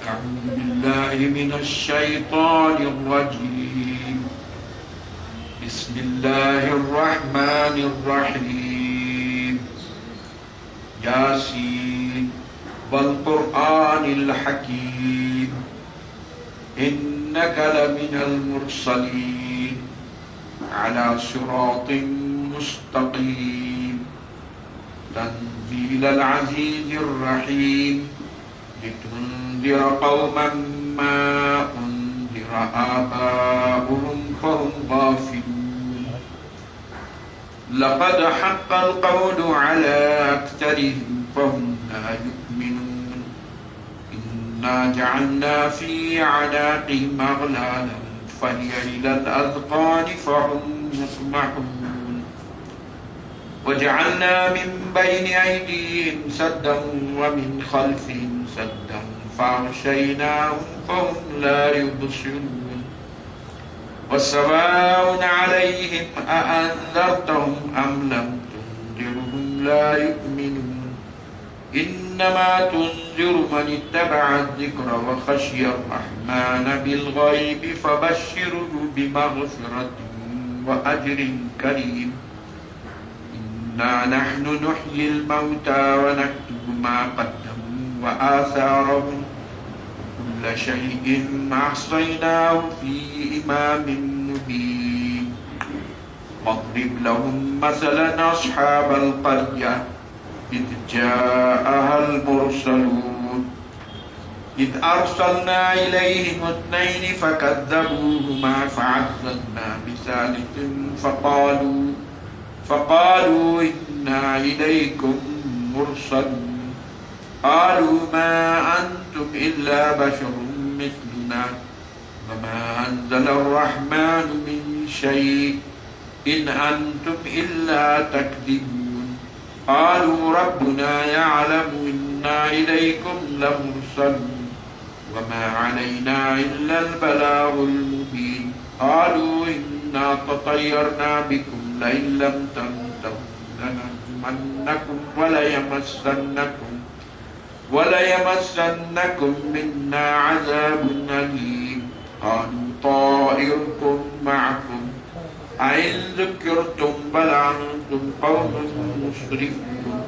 أعوذ بالله من الشيطان الرجيم. بسم الله الرحمن الرحيم. ياسين والقرآن الحكيم إنك لمن المرسلين على صراط مستقيم تنزيل العزيز الرحيم لتنذر قوما ما أنذر آباؤهم فهم غافلون لقد حق القول على أكثرهم فهم لا يؤمنون إنا جعلنا في أعناقهم أغلالا فهي إلى الأذقان فهم مقمحون وجعلنا من بين أيديهم سدا ومن خلفهم سدا فأغشيناهم فهم لا يبصرون وسواء عليهم أأنذرتهم أم لم تنذرهم لا يؤمنون إنما تنذر من اتبع الذكر وخشي الرحمن بالغيب فبشره بمغفرة وأجر كريم إنا نحن نحيي الموتى ونكتب ما قدموا وآثارهم كل شيء أحصيناه في إمام مبين واضرب لهم مثلا أصحاب القرية إذ جاءها المرسلون إذ أرسلنا إليهم 2 فكذبوهما فعززنا بثالث فقالوا إنا إليكم مرسلون قالوا ما أنتم إلا بشر مثلنا وما أنزل الرحمن من شيء إن أنتم إلا تكذبون قالوا ربنا يعلم إنا إليكم لمرسلون وما علينا إلا البلاغ المبين قالوا إنا تطيرنا بكم لئن لم تنتهوا لنرجمنكم وليمسنكم منا عذاب أليم قالوا طائركم معكم أئن ذكرتم بل أنتم قوم مسرفون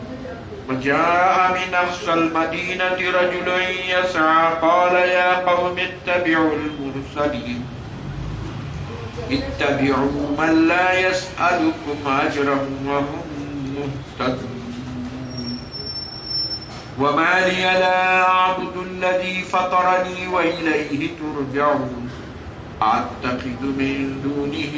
وجاء من أقصى المدينة رجل يسعى قال يا قوم اتبعوا المرسلين اتبعوا من لا يسألكم أجرا وهم مهتدون وما لي لا أعبد الذي فطرني وإليه ترجعون أتخذ من دونه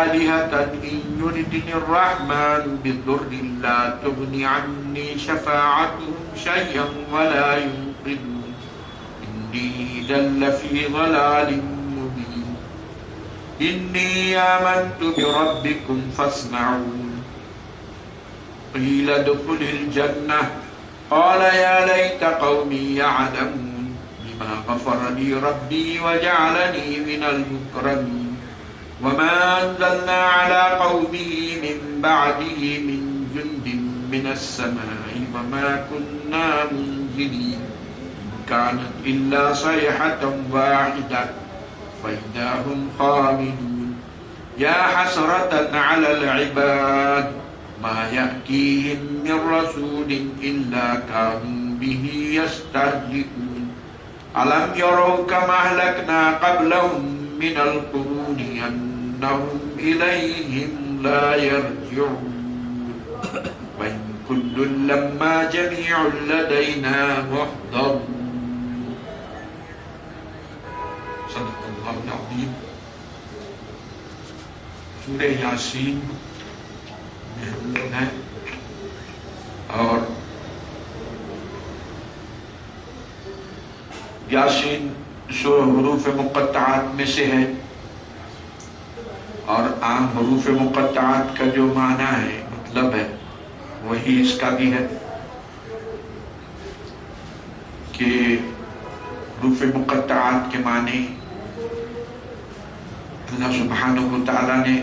آلهة إن يردني الرحمن بضر لا تغني عني شفاعتهم شيئا ولا ينقذون إني إذا لفي ضلال مبين إني آمنت بربكم فاسمعون قيل ادخل الجنة قال يا ليت قومي يعلمون بما غفر لي ربي وجعلني من المكرمين وما أنزلنا على قومه من بعده من جند من السماء وما كنا منزلين كانت إلا صيحة واحدة فإذا هم خامدون يا حسرة على العباد ما يأتيهم من رسول إلا كانوا به يستهزئون ألم يروا كما أهلكنا قبلهم من القرون أنهم إليهم لا يرجعون وإن كل لما جميع لدينا محضرون صدق اللہ العظیم. سورہ یاسین میں ہم لوگ ہیں اور یاسین حروف مقطعات میں سے ہے اور عام حروف مقطعات کا جو معنی ہے مطلب ہے وہی اس کا بھی ہے کہ حروف مقطعات کے معنی اللہ سبحانہ و تعالیٰ نے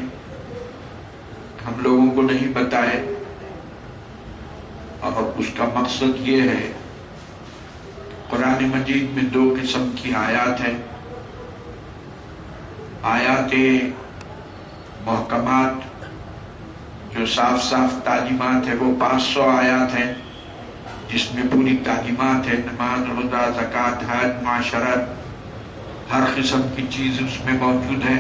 ہم لوگوں کو نہیں بتائے اس کا مقصد یہ ہے، قرآن مجید میں 2 قسم کی آیات ہیں، آیات محکمات جو صاف صاف تعلیمات ہے، وہ 500 آیات ہیں جس میں پوری تعلیمات ہے، نماز، روزہ، زکوٰۃ، حج، معاشرت، ہر قسم کی چیز اس میں موجود ہے،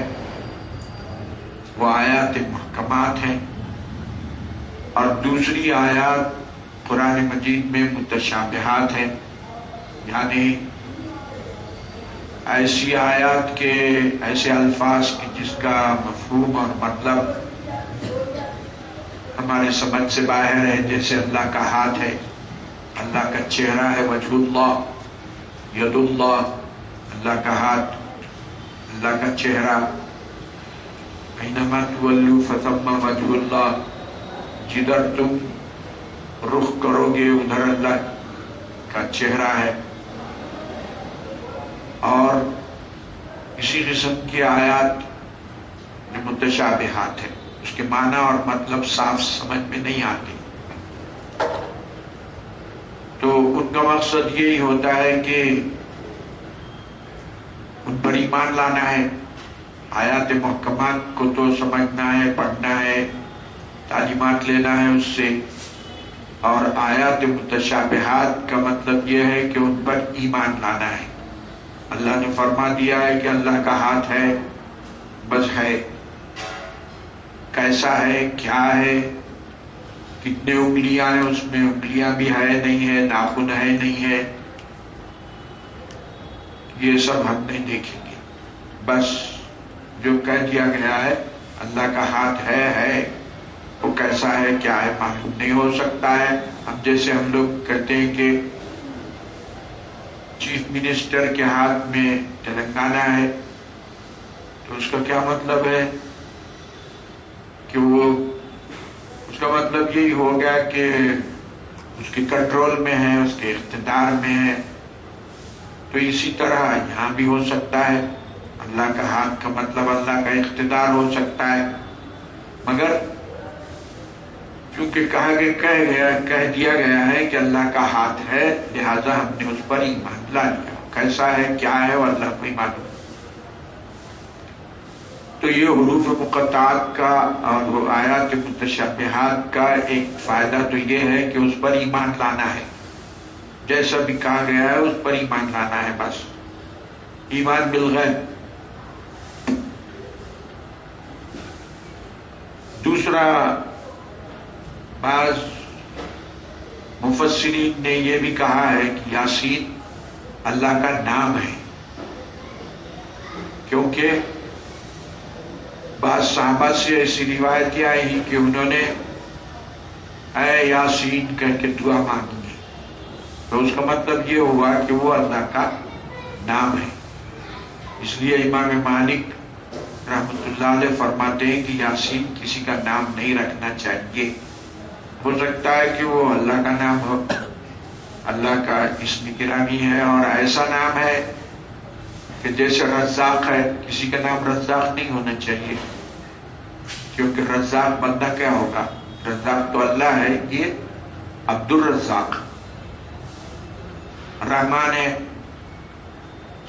وہ آیات محکمات ہیں۔ اور دوسری آیات قرآن مجید میں متشابہات ہیں، یعنی ایسی آیات کے ایسے الفاظ کی جس کا مفہوم اور مطلب ہمارے سمجھ سے باہر ہے، جیسے اللہ کا ہاتھ ہے، اللہ کا چہرہ ہے، وجہ اللہ، ید اللہ، اللہ کا ہاتھ، اللہ کا چہرہ، اینما تولوا فثم وجہ اللہ، جدھر تم رخ کرو گے ادھر اللہ کا چہرہ ہے۔ اور اسی قسم کی آیات جو متشابہات ہیں، اس کے معنی اور مطلب صاف سمجھ میں نہیں آتے، تو ان کا مقصد یہی ہوتا ہے کہ ان پر ایمان لانا ہے، آیات محکمات کو تو سمجھنا ہے، پڑھنا ہے، تعلیمات لینا ہے اس سے، اور آیات متشابہات کا مطلب یہ ہے کہ ان پر ایمان لانا ہے۔ اللہ نے فرما دیا ہے کہ اللہ کا ہاتھ ہے، بس ہے، کیسا ہے، کیا ہے، کتنے انگلیاں ہیں اس میں، انگلیاں بھی ہے نہیں ہے، ناخن ہے نہیں ہے، یہ سب ہم نہیں دیکھیں گے، بس جو کہہ دیا گیا ہے اللہ کا ہاتھ ہے، وہ کیسا ہے، کیا ہے، معلوم نہیں ہو سکتا ہے۔ اب جیسے ہم لوگ کہتے ہیں کہ چیف منسٹر کے ہاتھ میں تلنگانہ ہے، تو اس کا کیا مطلب ہے کہ وہ، اس کا مطلب یہی ہو گیا کہ اس کے کنٹرول میں ہے، اس کے اقتدار میں ہے۔ تو اسی طرح یہاں بھی ہو سکتا ہے، اللہ کا ہاتھ کا مطلب اللہ کا اقتدار ہو سکتا ہے، مگر چونکہ کہہ دیا گیا ہے کہ اللہ کا ہاتھ ہے، لہذا ہم نے اس پر ایمان لا لیا، کیسا ہے، کیا ہے، وہ اللہ کو ہی معلوم۔ تو یہ حروف مقطعات کا اور آیات متشابہات کا ایک فائدہ تو یہ ہے کہ اس پر ایمان لانا ہے، جیسا بھی کہا گیا ہے اس پر ایمان لانا ہے، بس ایمان بالغیب۔ دوسرا، بعض مفسرین نے یہ بھی کہا ہے کہ یاسین اللہ کا نام ہے، کیونکہ بعض صحابہ سے ایسی روایتیں آئی ہیں کہ انہوں نے اے یاسین کہہ کے دعا مانگی ہے، تو اس کا مطلب یہ ہوا کہ وہ اللہ کا نام ہے۔ اس لیے امام مالک رحمۃ اللہ علیہ فرماتے ہیں کہ یاسین کسی کا نام نہیں رکھنا چاہیے، ہو سکتا ہے کہ وہ اللہ کا نام ہو، اللہ کا اسم گرامی ہے، اور ایسا نام ہے کہ جیسے رزاق ہے، کسی کا نام رزاق نہیں ہونا چاہیے، کیونکہ رزاق بندہ کیا ہوگا، رزاق تو اللہ ہے، یہ عبد الرزاق رحمان ہے،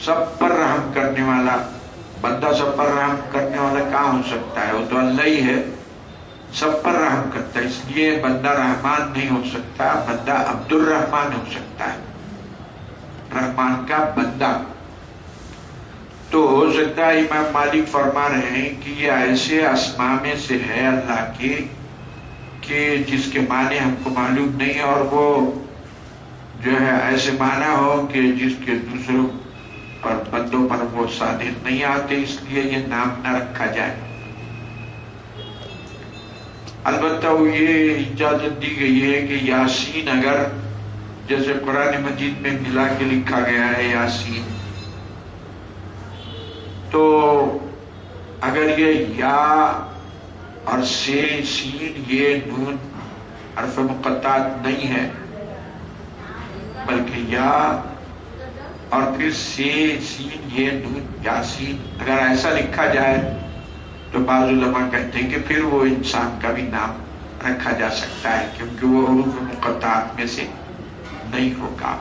سب پر رحم کرنے والا، بندہ سب پر رحم کرنے والا کہاں ہو سکتا ہے، وہ تو اللہ ہی ہے، سب پر رحم کرتا ہے، اس لیے بندہ رحمان نہیں ہو سکتا، بندہ عبد الرحمان ہو سکتا ہے، رحمان کا بندہ۔ تو ہو سکتا ہے امام مالک فرما رہے ہیں کہ یہ ایسے اسماء میں سے ہے اللہ کے کہ جس کے معنی ہم کو معلوم نہیں ہے، اور وہ جو ہے ایسے معنی ہو کہ جس کے دوسروں پر، بندوں پر وہ صادق نہیں آتے، اس لیے یہ نام نہ رکھا جائے۔ البتہ یہ اجازت دی گئی ہے کہ یاسین اگر جیسے قرآن مجید میں ملا کے لکھا گیا ہے یاسین، تو اگر یہ یا اور سے سین یہ نون حرف مقطعات نہیں ہے، بلکہ یا اور پھر سے سین یہ نون یاسین، اگر ایسا لکھا جائے تو بعض علماء کہتے ہیں کہ پھر وہ انسان کا بھی نام رکھا جا سکتا ہے کیونکہ وہ حروف مقطعات میں سے نہیں ہوگا.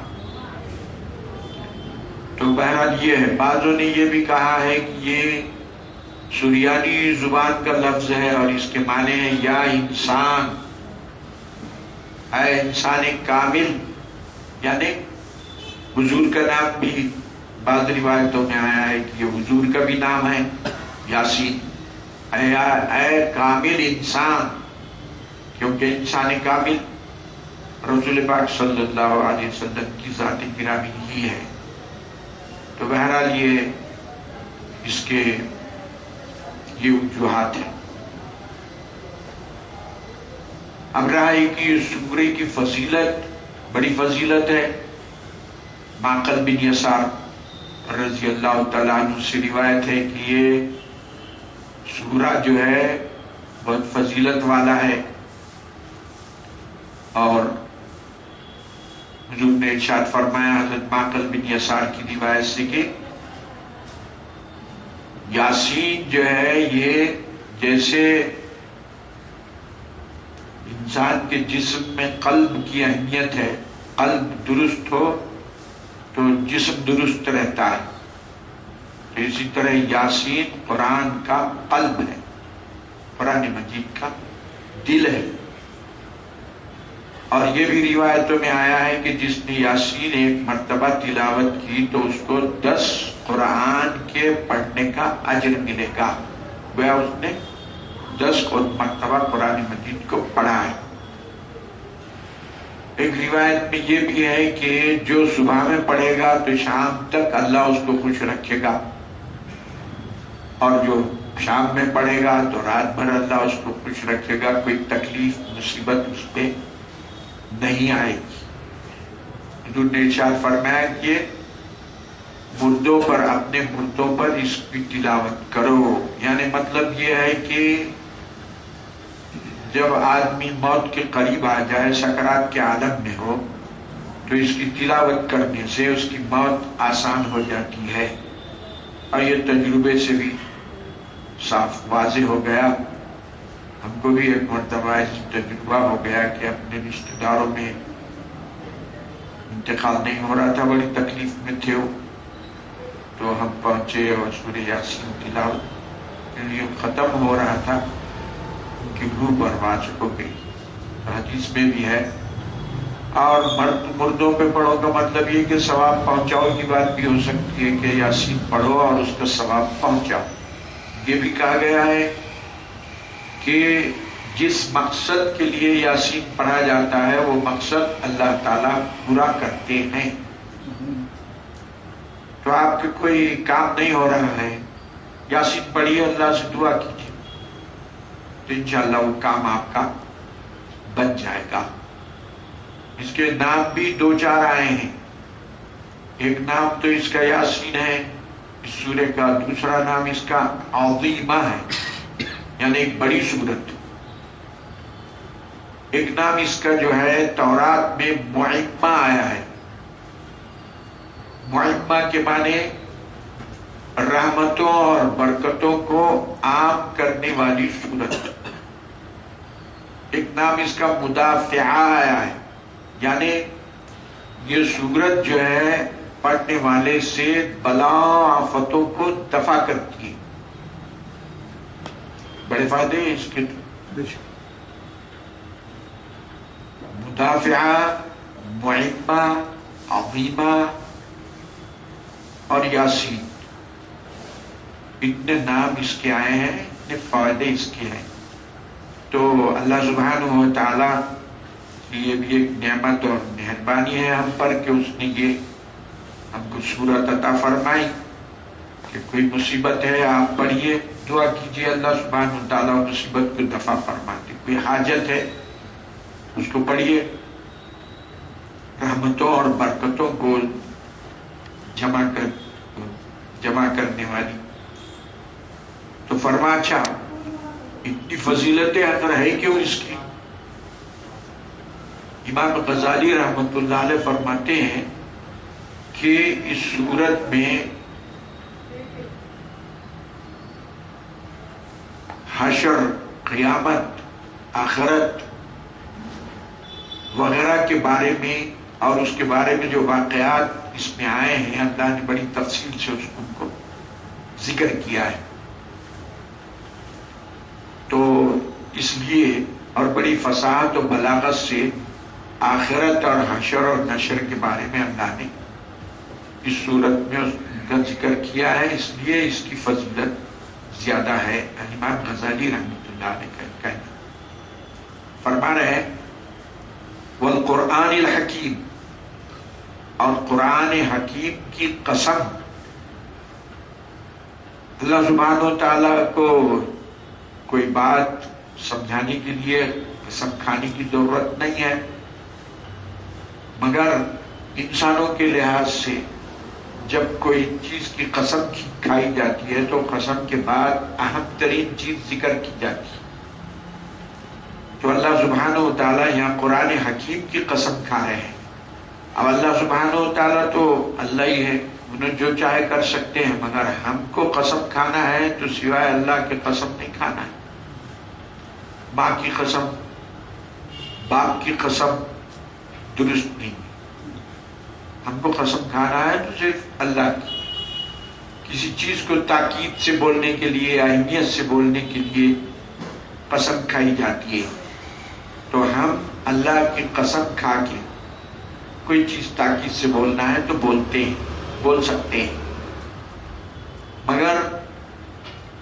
تو بہرحال یہ ہے. بعضوں نے یہ بھی کہا ہے کہ یہ سریانی زبان کا لفظ ہے اور اس کے معنی ہے یا انسان، اے انسان کامل، یعنی حضور کا نام بھی بعض روایتوں میں آیا ہے کہ یہ حضور کا بھی نام ہے یاسین، اے کامل انسان، کیونکہ انسان کامل رسول پاک صلی اللہ علیہ وسلم کی ذات گرامی ہی ہے. تو بہرحال یہ اس کے یہ وجوہات ہیں. اب رہا ہے کہ سورہ کی فضیلت بڑی فضیلت ہے. معقل بن یسار رضی اللہ تعالیٰ عنہ سے روایت ہے کہ یہ سورہ جو ہے بہت فضیلت والا ہے، اور حضور نے ارشاد فرمایا حضرت معقل بن یسار کی روایت سے کہ یاسین جو ہے یہ جیسے انسان کے جسم میں قلب کی اہمیت ہے، قلب درست ہو تو جسم درست رہتا ہے، تو اسی طرح یاسین قرآن کا قلب ہے، قرآن مجید کا دل ہے. اور یہ بھی روایتوں میں آیا ہے کہ جس نے یاسین ایک مرتبہ تلاوت کی تو اس کو 10 قرآن کے پڑھنے کا اجر ملے گا. گویا اس نے 10 مرتبہ قرآن مجید کو پڑھا ہے. ایک روایت میں یہ بھی ہے کہ جو صبح میں پڑھے گا تو شام تک اللہ اس کو خوش رکھے گا، اور جو شام میں پڑھے گا تو رات بھر اللہ اس کو خوش رکھے گا، کوئی تکلیف مصیبت اس پہ نہیں آئے گی. حضور نے ارشاد فرمایا کہ مردوں پر، اپنے مردوں پر اس کی تلاوت کرو. یعنی مطلب یہ ہے کہ جب آدمی موت کے قریب آ جائے، سکرات کے عالم میں ہو، تو اس کی تلاوت کرنے سے اس کی موت آسان ہو جاتی ہے. اور یہ تجربے سے بھی صاف واضح ہو گیا. ہم کو بھی ایک مرتبہ اس تجربہ ہو گیا کہ اپنے رشتہ داروں میں انتقال نہیں ہو رہا تھا، بڑی تکلیف میں تھے وہ، تو ہم پہنچے اور سورہ یاسین تلاوت کے لیے ختم ہو رہا تھا، ان کی روح برباد ہو گئی. حدیث میں بھی ہے. اور مردوں پہ پڑھو کا مطلب یہ کہ ثواب پہنچاؤ کی بات بھی ہو سکتی ہے کہ یاسین پڑھو اور اس کا ثواب پہنچاؤ. یہ بھی کہا گیا ہے کہ جس مقصد کے لیے یاسین پڑھا جاتا ہے وہ مقصد اللہ تعالیٰ پورا کرتے ہیں. تو آپ کے کوئی کام نہیں ہو رہا ہے، یاسین پڑھیے، اللہ سے دعا کیجیے، تو انشاءاللہ وہ کام آپ کا بن جائے گا. اس کے نام بھی 2-4 آئے ہیں. ایک نام تو اس کا یاسین ہے اس سورے کا، دوسرا نام اس کا عظیمہ ہے، یعنی ایک بڑی سورت. ایک نام اس کا جو ہے تورات میں معمہ آیا ہے. معمہ کے معنی رحمتوں اور برکتوں کو عام کرنے والی سورت. ایک نام اس کا مدافعہ آیا ہے، یعنی یہ سورت جو ہے پڑھنے والے سے بلا آفتوں کو دفع کرتی ہے. بڑے فائدے ہیں اس کے. مدافعہ، معمہ، عظیمہ اور یاسین، اتنے نام اس کے آئے ہیں، اتنے فائدے اس کے ہیں. تو اللہ سبحانہ و تعالی کی یہ بھی ایک نعمت اور مہربانی ہے ہم پر کہ اس نے یہ ہم کو سورت عطا فرمائی کہ کوئی مصیبت ہے آپ پڑھیے، دعا کیجیے، اللہ سبحانہ و تعالیٰ مصیبت کو دفع فرماتے. کوئی حاجت ہے اس کو پڑھیے، رحمتوں اور برکتوں کو جمع کرنے والی. تو فرما اچھا اتنی فضیلتیں اگر ہے کیوں اس کی؟ امام غزالی رحمت اللہ علیہ فرماتے ہیں کہ اس سورت میں حشر، قیامت، آخرت وغیرہ کے بارے میں اور اس کے بارے میں جو واقعات اس میں آئے ہیں، اللہ نے بڑی تفصیل سے اس کو ذکر کیا ہے. تو اس لیے اور بڑی فصاحت و بلاغت سے آخرت اور حشر اور نشر کے بارے میں اللہ نے اس صورت میں اس کا ذکر کیا ہے، اس لیے اس کی فضیلت زیادہ ہے. امام غزالی رحمۃ اللہ علیہ کا کہنا. فرما رہے ہیں والقرآن الحکیم، اور قرآن حکیم کی قسم. اللہ سبحانہ و تعالیٰ کو کوئی بات سمجھانے کے لیے قسم کھانے کی ضرورت نہیں ہے، مگر انسانوں کے لحاظ سے جب کوئی چیز کی قسم کھائی جاتی ہے تو قسم کے بعد اہم ترین چیز ذکر کی جاتی ہے. تو اللہ سبحانہ و تعالیٰ یہاں قرآن حکیم کی قسم کھا رہے ہیں. اب اللہ سبحانہ و تعالیٰ تو اللہ ہی ہے، انہیں جو چاہے کر سکتے ہیں، مگر ہم کو قسم کھانا ہے تو سوائے اللہ کے قسم نہیں کھانا ہے. ماں کی قسم، باپ کی قسم درست نہیں. ہم کو قسم کھانا ہے تو صرف اللہ کی. کسی چیز کو تاکید سے بولنے کے لیے، اہمیت سے بولنے کے لیے قسم کھائی جاتی ہے. تو ہم اللہ کی قسم کھا کے کوئی چیز تاکید سے بولنا ہے تو بولتے ہیں، بول سکتے ہیں. مگر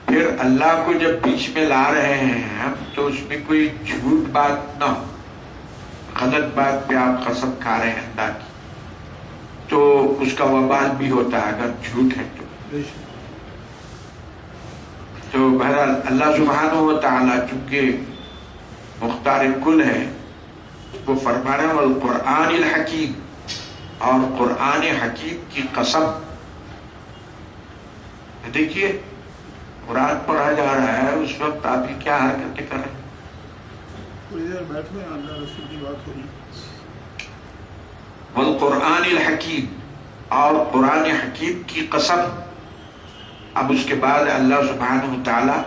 پھر اللہ کو جب بیچ میں لا رہے ہیں ہم، تو اس میں کوئی جھوٹ بات نہ ہو، غلط بات پہ آپ قسم کھا رہے ہیں اللہ کی، تو اس کا وبال بھی ہوتا ہے اگر جھوٹ ہے تو. تو بہرحال اللہ سبحانہ و تعالیٰ چونکہ مختار کل ہے، وہ فرما رہے ہیں والقرآن الحکیم، اور قرآن حکیم کی قسم. دیکھیے قرآن پڑھا جا رہا ہے، اس وقت آپ ہی کیا حرکتیں کر رہے ہیں؟ تھوڑی دیر بیٹھے ہیں، اللہ رسول کی بات ہو رہی. والقرآن الحکیم، اور قرآن حکیم کی قسم. اب اس کے بعد اللہ سبحانہ و تعالی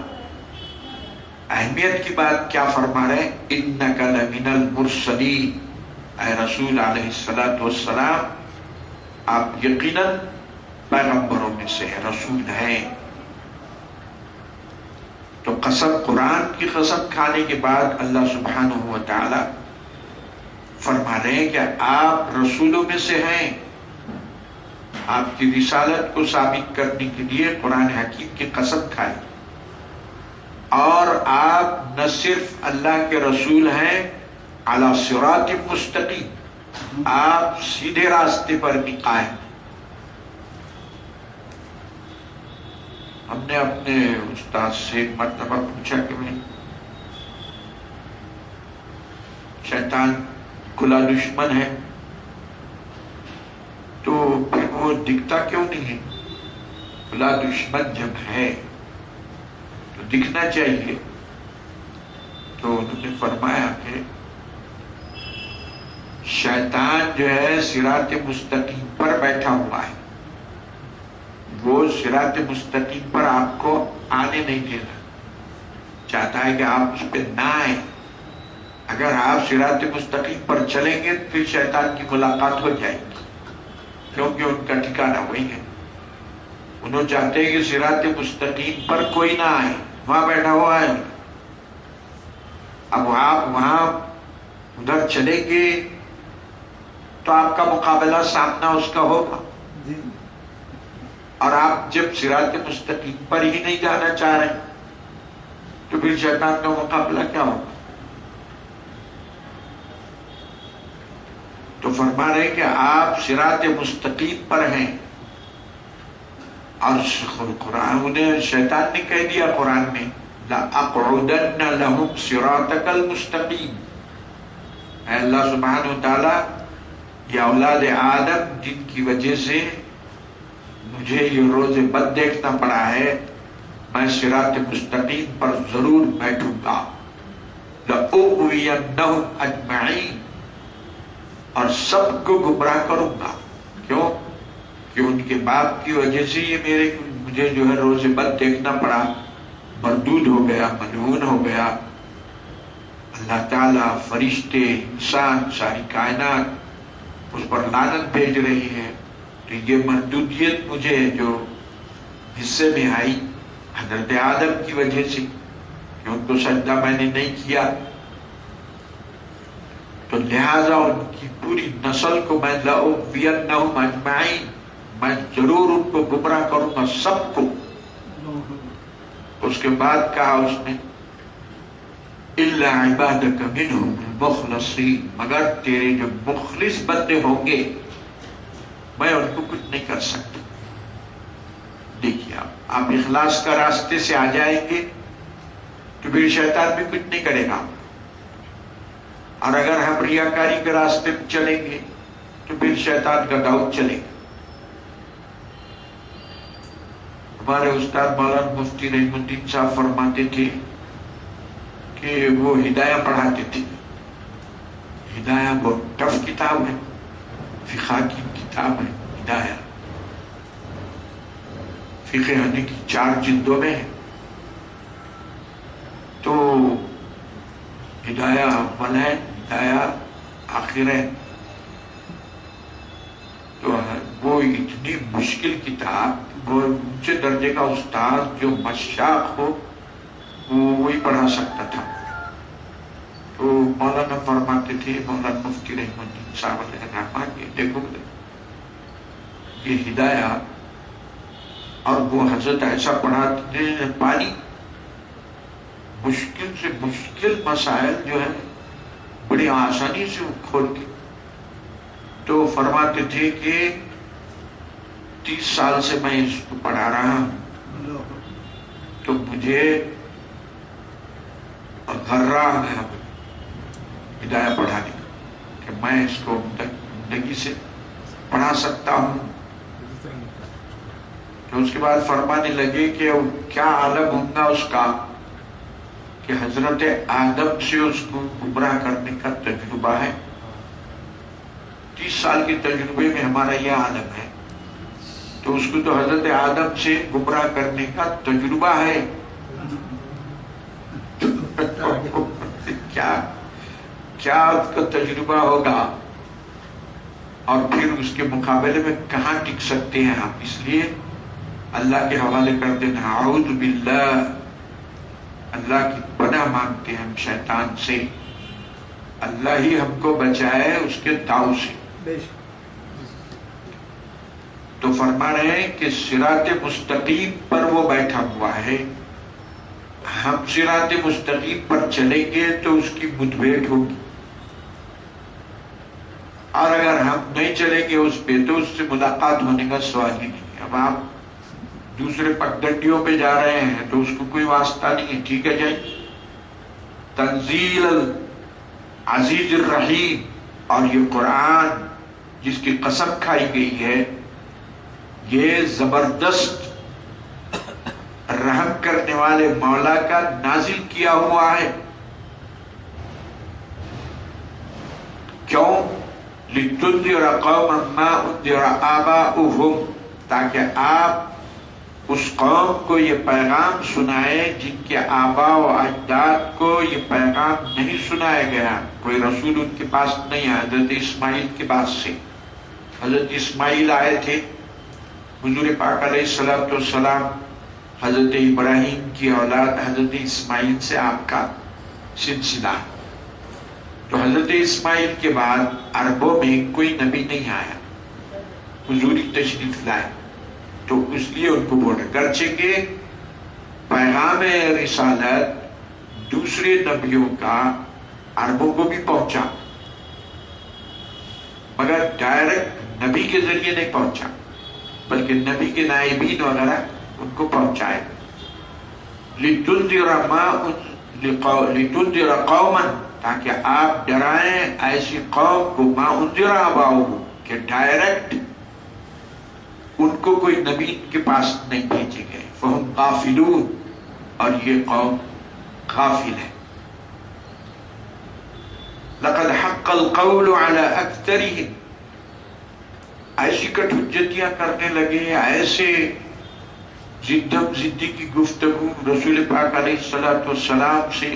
اہمیت کی بات کیا فرما رہے ہیں؟ انک لمن المرسلین، اے رسول علیہ الصلوۃ والسلام آپ یقیناً پیغمبروں میں سے رسول ہیں. تو قسم، قرآن کی قسم کھانے کے بعد اللہ سبحانہ و تعالی فرما رہے ہیں کہ آپ رسولوں میں سے ہیں. آپ کی رسالت کو ثابت کرنے کے لیے قرآن حکیم کی قسم کھائی. اور آپ نہ صرف اللہ کے رسول ہیں، علی صراط مستقیم، آپ سیدھے راستے پر بھی قائم. ہم نے اپنے استاد سے ایک مرتبہ پوچھا کہ میں شیطان کھلا دشمن ہے تو پھر وہ دکھتا کیوں نہیں ہے؟ کھلا دشمن جب ہے تو دکھنا چاہیے. تو انہوں نے فرمایا کہ شیطان جو ہے صراط مستقیم پر بیٹھا ہوا ہے، وہ صراط مستقیم پر آپ کو آنے نہیں دینا چاہتا ہے کہ آپ اس پہ نہ آئیں. اگر آپ صراط مستقیم پر چلیں گے پھر شیطان کی ملاقات ہو جائے گی، کیونکہ ان کا ٹھکانہ وہی ہے. انہوں چاہتے ہیں کہ صراط مستقیم پر کوئی نہ آئے، وہاں بیٹھا ہوا ہے. اب آپ وہاں ادھر چلیں گے تو آپ کا مقابلہ سامنا اس کا ہوگا. اور آپ جب صراط مستقیم پر ہی نہیں جانا چاہ رہے تو پھر شیطان کا مقابلہ کیا ہوگا؟ تو فرما رہے کہ آپ صراط مستقیم پر ہیں. اور قرآن انہیں شیطان نے کہہ دیا قرآن میں لَأَقْعُدَنَّ لَهُمْ صِرَاطَكَ الْمُسْتَقِيمِ. اے اللہ سبحانہ و تعالیٰ، یہ اولاد آدم جن کی وجہ سے مجھے یہ روز بد دیکھنا پڑا ہے، میں صراط مستقیم پر ضرور بیٹھوں گا. لَأُغْوِيَنَّهُمْ أَجْمَعِينَ، اور سب کو گمراہ کروں گا. کیوں؟ کہ ان کے باپ کی وجہ سے یہ مجھے جو ہے روز بد دیکھنا پڑا، مردود ہو گیا، ملعون ہو گیا. اللہ تعالیٰ، فرشتے، انسان، ساری کائنات اس پر لعنت بھیج رہی ہے. تو یہ محدودیت مجھے جو حصے میں آئی حضرت آدم کی وجہ سے کہ ان کو سجدہ میں نے نہیں کیا، تو لہذا ان کی پوری نسل کو میں لأغوینہم اجمعین، میں ضرور ان کو گمراہ کروں گا، سب کو. اس کے بعد کہا اس نے الا عبادک منہم المخلصین، مگر تیرے جو مخلص بندے ہوں گے میں ان کو کچھ نہیں کر سکتا. دیکھیے آپ اخلاص کا راستے سے آ جائیں گے تو پھر شیطان بھی کچھ نہیں کرے گا، اور اگر ہم ریاکاری کے راستے پہ چلیں گے تو پھر شیطان کا داؤد چلے گا. ہمارے استاد مولانا مفتی رحیم الدین صاحب فرماتے تھے کہ وہ ہدایہ پڑھاتے تھے. ہدایہ بہت ٹف کتاب ہے، فقہ کی کتاب ہے ہدایہ، فقہ حدیث کی 4 جلدوں میں ہے. تو ہدایہ اول ہے، ہدایہ آخر ہے. تو وہ اتنی مشکل کتاب، وہ اونچے درجے کا استاد جو مشاق ہو وہ وہی پڑھا سکتا تھا. تو مولانا فرماتے تھے، مولانا مفتی رحیم الدین صاحب علیہ الرحمہ، کہ دیکھو یہ ہدایہ، اور وہ حضرت ایسا پڑھاتے ہیں پانی مشکل سے مشکل مسائل جو ہے بڑی آسانی سے کھول کے. تو فرماتے تھے کہ 30 سال سے میں اس کو پڑھا رہا ہوں، تو مجھے غرہ آ گیا ہدایہ پڑھانے کہ میں اس کو زندگی سے پڑھا سکتا ہوں. تو اس کے بعد فرمانے لگے کہ کیا عالم ہوگا اس کا کہ حضرت آدم سے اس کو گمراہ کرنے کا تجربہ ہے. 30 سال کے تجربے میں ہمارا یہ عالم ہے، تو اس کو تو حضرت آدم سے گمراہ کرنے کا تجربہ ہے. کیا اس کا تجربہ ہوگا، اور پھر اس کے مقابلے میں کہاں ٹک سکتے ہیں آپ. اس لیے اللہ کے حوالے کر دینا، اعوذ باللہ، اللہ کی پناہ مانگتے ہیں ہم شیطان سے، اللہ ہی ہم کو بچائے اس کے داؤ سے. تو فرما رہے ہیں کہ صراط مستقیم پر وہ بیٹھا ہوا ہے، ہم صراط مستقیم پر چلیں گے تو اس کی مدبھیٹ ہوگی، اور اگر ہم نہیں چلیں گے اس پہ تو اس سے ملاقات ہونے کا سوال ہی نہیں. اب آپ دوسرے پگڈنڈیوں پہ جا رہے ہیں تو اس کو کوئی واسطہ نہیں ہے، ٹھیک ہے جائیں. تنزیل العزیز الرحیم، اور یہ قرآن جس کی قسم کھائی گئی ہے، یہ زبردست رحم کرنے والے مولا کا نازل کیا ہوا ہے. کیوں؟ لِتُنذِرَ قَوْمًا مَا أُنذِرَ آبَاؤُهُمْ، تاکہ آپ اس قوم کو یہ پیغام سنائے جن کے آباء و اجداد کو یہ پیغام نہیں سنایا گیا، کوئی رسول ان کے پاس نہیں آیا. حضرت اسماعیل کے پاس سے حضرت اسماعیل آئے تھے، حضور پاک علیہ السلام حضرت ابراہیم کی اولاد حضرت اسماعیل سے آپ کا سلسلہ. تو حضرت اسماعیل کے بعد عربوں میں کوئی نبی نہیں آیا، حضوری تشریف لائے. تو اس لیے ان کو بولے، گرچہ کہ پیغام رسالت دوسرے نبیوں کا عربوں کو بھی پہنچا، مگر ڈائریکٹ نبی کے ذریعے نہیں پہنچا، بلکہ نبی کے نائبین وغیرہ ان کو پہنچائے. لِتُنذِرَ قَوْمًا، تاکہ آپ ڈرائیں ایسی قوم کو، مَا أُنذِرَ آبَاؤُهُمْ، کہ ڈائریکٹ ان کو کوئی نبی کے پاس نہیں بھیجے گئے. فَهُمْ غَافِلُونَ، اور یہ قوم غافل ہے. لَقَدْ حَقَّ الْقَوْلُ عَلَىٰ أَكْثَرِهِمْ، ایسی کٹ حجتیاں کرنے لگے، ایسے زدم زدی کی گفتگو رسول پاک علیہ السلام سے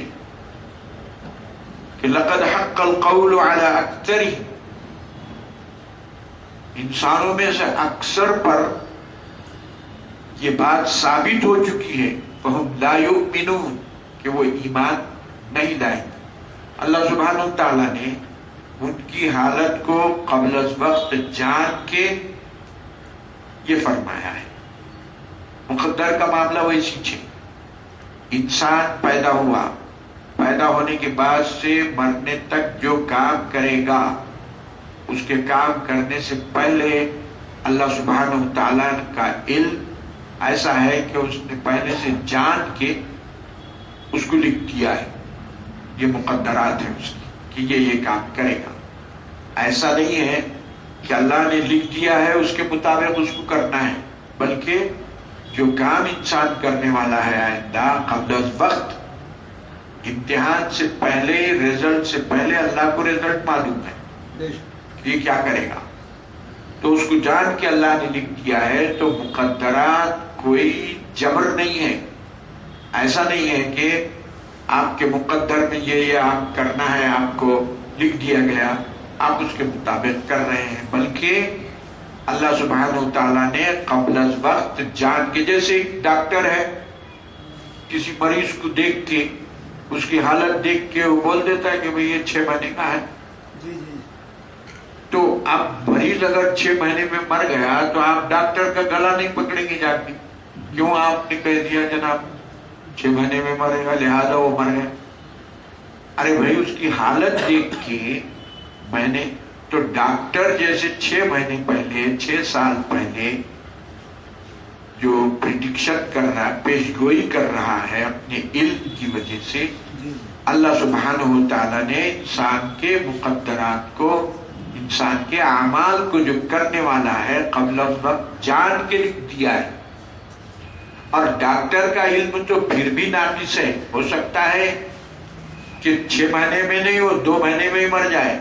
کہ لقد حق القول على اکثرهم، انسانوں میں سے اکثر پر یہ بات ثابت ہو چکی ہے، فهم لا یؤمنون، کہ وہ ایمان نہیں لائیں گے۔ اللہ سبحانہ وتعالیٰ نے ان کی حالت کو قبل از وقت جان کے یہ فرمایا ہے۔ مقدر کا معاملہ وہی سیکھے، انسان پیدا ہوا، پیدا ہونے کے بعد سے مرنے تک جو کام کرے گا، اس کے کام کرنے سے پہلے اللہ سبحانہ وتعالیٰ کا علم ایسا ہے کہ اس نے پہلے سے جان کے اس کو لکھ دیا ہے، یہ مقدرات ہیں اس کی کہ یہ کام کرے گا۔ ایسا نہیں ہے کہ اللہ نے لکھ دیا ہے اس کے مطابق اس کو کرنا ہے، بلکہ جو کام انسان کرنے والا ہے آئندہ قبل از وقت، امتحان سے پہلے، رزلٹ سے پہلے اللہ کو رزلٹ معلوم ہے کہ یہ کیا کرے گا، تو اس کو جان کے اللہ نے لکھ دیا ہے۔ تو مقدرات کوئی جبر نہیں ہے، ایسا نہیں ہے کہ آپ کے مقدر میں یہ آپ کرنا ہے، آپ کو لکھ دیا گیا، آپ اس کے مطابق کر رہے ہیں، بلکہ اللہ سبحانہ وتعالیٰ نے قبل از وقت جان کے، جیسے ایک ڈاکٹر ہے کسی مریض کو دیکھ کے، اس کی حالت دیکھ کے وہ بول دیتا ہے کہ بھئی یہ 6 مہینے کا ہے، تو اب مریض اگر 6 مہینے میں مر گیا تو آپ ڈاکٹر کا گلا نہیں پکڑیں گے جا کے، کیوں آپ نے کہہ دیا جناب 6 مہینے میں مرے گا لہذا وہ مر گیا۔ ارے بھائی اس کی حالت دیکھ کے میں نے، تو ڈاکٹر جیسے 6 مہینے پہلے، 6 سال پہلے جو پریڈکشن کر رہا ہے، پیش گوئی کر رہا ہے اپنے علم کی وجہ سے، اللہ سبحانہ وتعالیٰ نے انسان کے مقدرات کو، انسان کے اعمال کو جو کرنے والا ہے قبل از وقت جان کے لکھ دیا ہے۔ اور ڈاکٹر کا علم تو پھر بھی ناقص ہے، ہو سکتا ہے کہ 6 مہینے میں نہیں، وہ 2 مہینے میں ہی مر جائے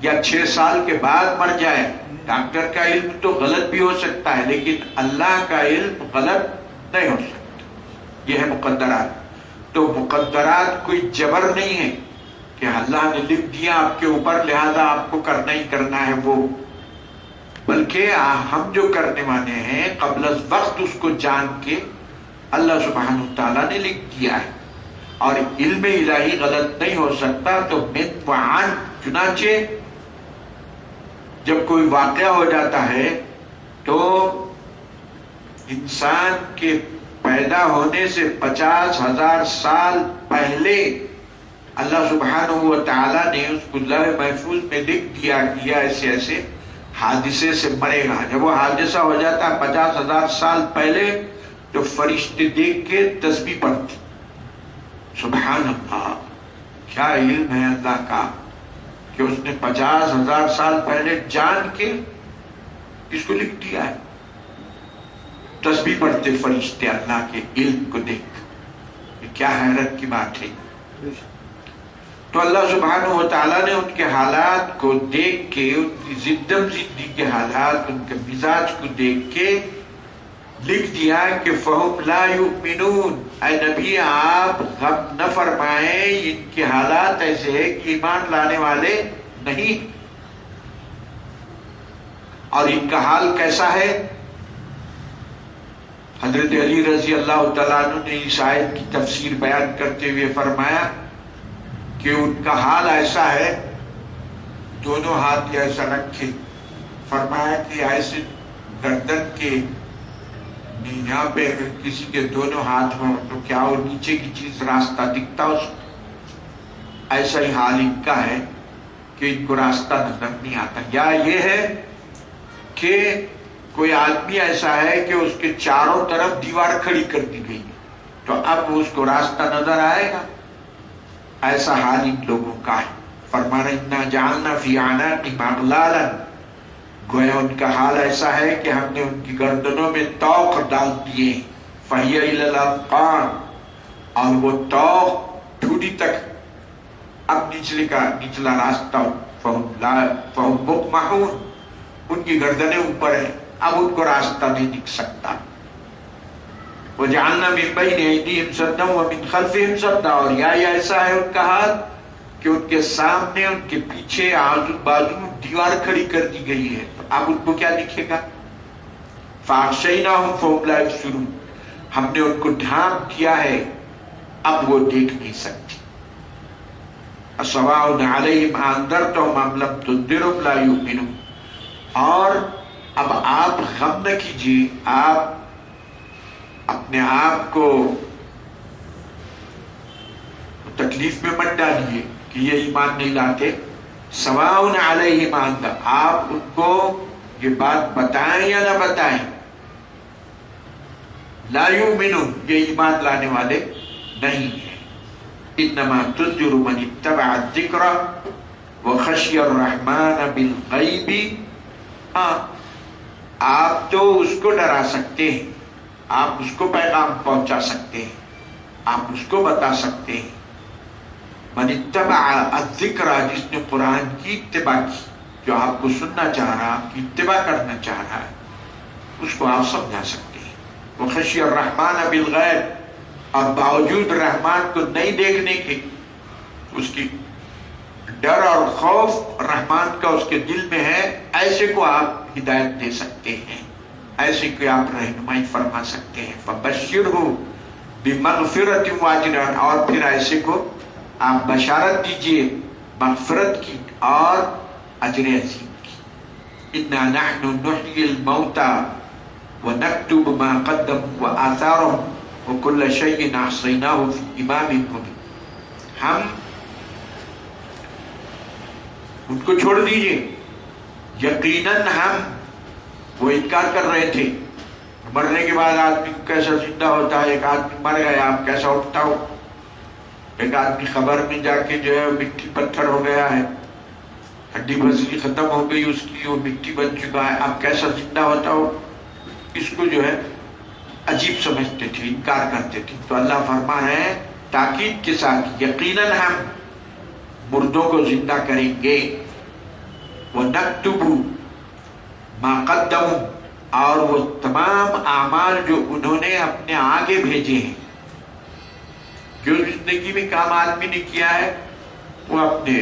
یا 6 سال کے بعد مر جائے۔ ڈاکٹر کا علم تو غلط بھی ہو سکتا ہے، لیکن اللہ کا علم غلط نہیں ہو سکتا، یہ ہے مقدرات۔ تو مقدرات کوئی جبر نہیں ہے کہ اللہ نے لکھ دیا آپ کے اوپر لہذا آپ کو کرنا ہی کرنا ہے وہ، بلکہ ہم جو کرنے والے ہیں قبل از وقت اس کو جان کے اللہ سبحانہ وتعالیٰ نے لکھ دیا ہے، اور علم الہی غلط نہیں ہو سکتا۔ تو من وعن، چنانچہ جب کوئی واقعہ ہو جاتا ہے تو انسان کے پیدا ہونے سے 50,000 سال پہلے اللہ سبحانہ و تعالیٰ نے اس کو لوح محفوظ میں لکھ دیا کہ ایسے ایسے حادثے سے مرے گا۔ جب وہ حادثہ ہو جاتا ہے 50,000 سال پہلے، تو فرشتے دیکھ کے تسبیح پڑھتے، سبحان اللہ، کیا علم ہے اللہ کا کہ اس نے 50,000 سال پہلے جان کے اس کو لکھ دیا ہے۔ تسبیح پڑھتے فرشتے اللہ کے علم کو دیکھ، یہ کیا حیرت کی بات ہے۔ تو اللہ سبحانہ و تعالیٰ نے ان کے حالات کو دیکھ کے، ان کی زندگی کے حالات، ان کے مزاج کو دیکھ کے لکھ دیا کہ فَهُمْ لَا يُؤْمِنُونَ، اے نبی آپ غم نہ فرمائیں، ان کے حالات ایسے ہیں کہ ایمان لانے والے نہیں۔ اور ان کا حال کیسا ہے؟ حضرت علی رضی اللہ تعالیٰ عنہ نے اس آیت کی تفسیر بیان کرتے ہوئے فرمایا کہ ان کا حال ایسا ہے، دونوں ہاتھ ایسا رکھے، فرمایا کہ ایسے گردن کے یہاں پہ کسی کے دونوں ہاتھ میں تو کیا وہ نیچے کی چیز راستہ دکھتا اس کو؟ ایسا ہی حال ان کا ہے کہ ان کو راستہ نظر نہیں آتا۔ یا یہ ہے کہ کوئی آدمی ایسا ہے کہ اس کے چاروں طرف دیوار کھڑی کر دی گئی، تو اب اس کو راستہ نظر آئے گا؟ ایسا حال ان لوگوں کا ہے۔ فرمانا اِنَّا جَعَلْنَا فِي أَعْنَاقِهِمْ أَغْلَالًا، گویا ان کا حال ایسا ہے کہ ہم نے ان کی گردنوں میں طوق ڈال دیے، فَهِيَ إِلَى الْأَذْقَانِ، اور وہ طوق ٹھوٹی تک، اب نچلا راستہ، فَهُمْ مُقْمَحُونَ، ان کی گردنیں اوپر ہیں، اب ان کو راستہ نہیں دکھ سکتا۔ وَجَعَلْنَا مِن بَيْنِ أَيْدِيهِمْ سَدًّا وَمِن خَلْفِهِمْ سَدًّا، اور یا ایسا ہے ان کا حال کہ ان کے سامنے ان کے پیچھے آزو بازو دیوار کھڑی کر دی گئی ہے، تو اب ان کو کیا دکھے گا؟ فَأَغْشَيْنَاهُمْ فَهُمْ لَا يُبْصِرُونَ، ہم نے ان کو ڈھانپ دیا ہے، اب وہ دیکھ نہیں سکتے۔ سواء علیہم انذرتہم ام لم تنذرہم لا یؤمنون۔ اور اب آپ غم نہ کیجیے، آپ اپنے آپ کو تکلیف میں مت ڈالیے کہ یہ ایمان نہیں لاتے۔ سواء علیہم آپ ان کو یہ بات بتائیں یا نہ بتائیں، لا یؤمنون، یہ ایمان لانے والے نہیں ہیں۔ انما تنذر من اتبع الذکر وخشی الرحمن بالغیب۔ ہاں، آپ تو اس کو ڈرا سکتے ہیں، آپ اس کو پیغام پہنچا سکتے ہیں، آپ اس کو بتا سکتے ہیں۔ من اتبع الذکر، جس نے قرآن کی اتباع کی، جو آپ کو سننا چاہ رہا، آپ کی اتباع کرنا چاہ رہا ہے، اس کو آپ سمجھا سکتے ہیں۔ وخشی الرحمن بالغیب، اور باوجود رحمان کو نہیں دیکھنے کے اس کی ڈر اور خوف رحمان کا اس کے دل میں ہے، ایسے کو آپ ہدایت دے سکتے ہیں، ایسے کو آپ رہنمائی فرما سکتے ہیں۔ فَبَشِّرْهُ بِمَغْفِرَةٍ وَأَجْرٍ، اور پھر ایسے کو آپ بشارت دیجئے مغفرت کی اور اجر عظیم کی۔ إِنَّا نَحْنُ نُحْيِي الْمَوْتَى وَنَكْتُبُ مَا قَدَّمُوا وَآثَارَهُمْ وَكُلَّ شَيْءٍ أَحْصَيْنَاهُ فِي إِمَامٍ مُبِينٍ۔ ہم ان کو چھوڑ دیجئے، یقیناً ہم، وہ انکار کر رہے تھے مرنے کے بعد آدمی کیسا زندہ ہوتا ہے، ایک آدمی مر گیا آپ کیسا اٹھتا ہو، ایک آدمی قبر میں جا کے جو ہے مٹی پتھر ہو گیا ہے، ہڈی پسلی ختم ہو گئی اس کی، وہ مٹی بن چکا ہے، اب کیسا زندہ ہوتا ہو، اس کو جو ہے عجیب سمجھتے تھے، انکار کرتے تھے۔ تو اللہ فرما ہے تاکید کے ساتھ، یقیناً ہم مردوں کو زندہ کریں گے۔ وَنَكْتُبُ مَا قَدَّمُوا، اور وہ تمام اعمال جو انہوں نے اپنے آگے بھیجے ہیں، جو زندگی میں کام آدمی نے کیا ہے وہ اپنے